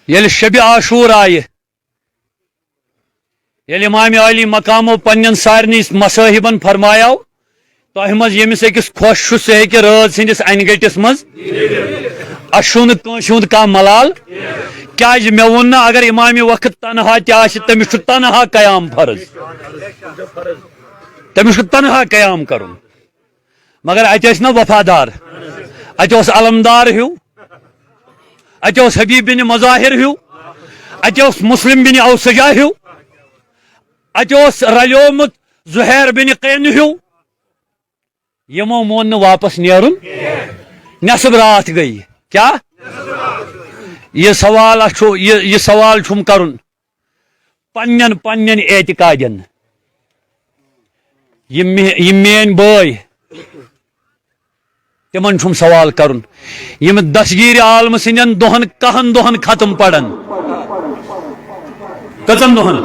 یل شب عاشور آئی یل امام علی مقامو پنن سارنی مصاحبن فرمایو تہ مز یمس أکس خوش سہ ہیکہ رٲژ سندس انہ گٹس مز اشو نش ہند کھانا ملال کیاز مے وون نا اگر امام وقت تنہا تہ تمس چھ تنہا قیام فرض تمس چھ تنہا قیام کرن مگر ات نا وفادار ات علمدار ہیو ات حبیب بن مظاہر ہیو ات مسلم بن اوسجا ہیو ات رلیومت زہیر بن قین ہیو یمو مون واپس نیرن نصب رات گئی کیا یہ سوال چھم کرن پنن اعتقادن یہ مین بھائی تمن چھم سوال کرن یم دستگیر عالم سندن دہن کہن دہن ختم پڑن کتن دہن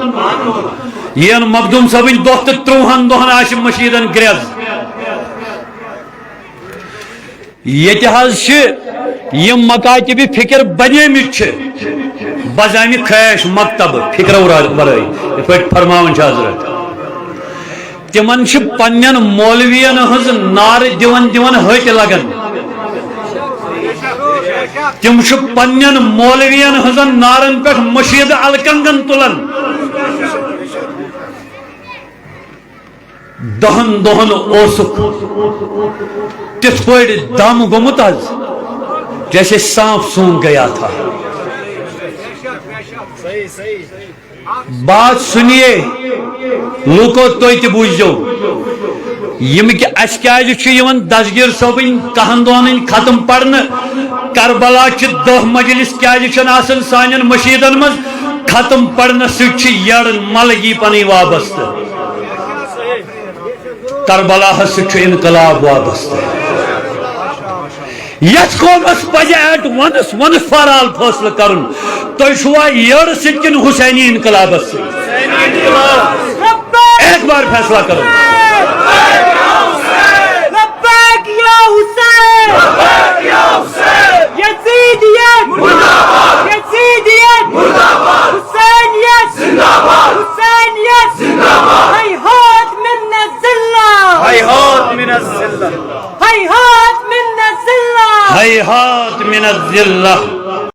یہ مخدوم صبن دہ تو 30 دہن آش مشیدن گریز یہ یم مکاتب فکر بنیمت بزامہ خیش مکتب فکر ورائے یہ پہ فرماون حضرت تمن پنن مولوین ہز نار دیون ہٹ لگن تم پنن مولوین ہزن نارن پہ مشید الکنگن تلن دہن دہن اوسک تس پہ دم گومت جیسے سانپ سونگ گیا تھا بات سنیے لوکو تہ بوجو یم کہ اس دستگیر صوبن کہن دہن ختم پڑھن کربلا 10 مجلس کیازِ آسان سانن مشیدن مز ختم پڑھن سڑ ملگی پن وابستہ کربلا انقلاب وابستہ یت قومس پزِ ایٹ ونس فار آل فیصلہ کرن تُہۍ چھوا یڑ سۭتۍ کِنہٕ حسینی انقلابس سۭتۍ ایک بار فیصلہ کرو لبیک یا حسین یزیدیت یزیدیت حسینیت حسینیت ہیہات من الذلہ ہیہات من الذلہ ہیہات من الذلہ ہیہات من الذلہ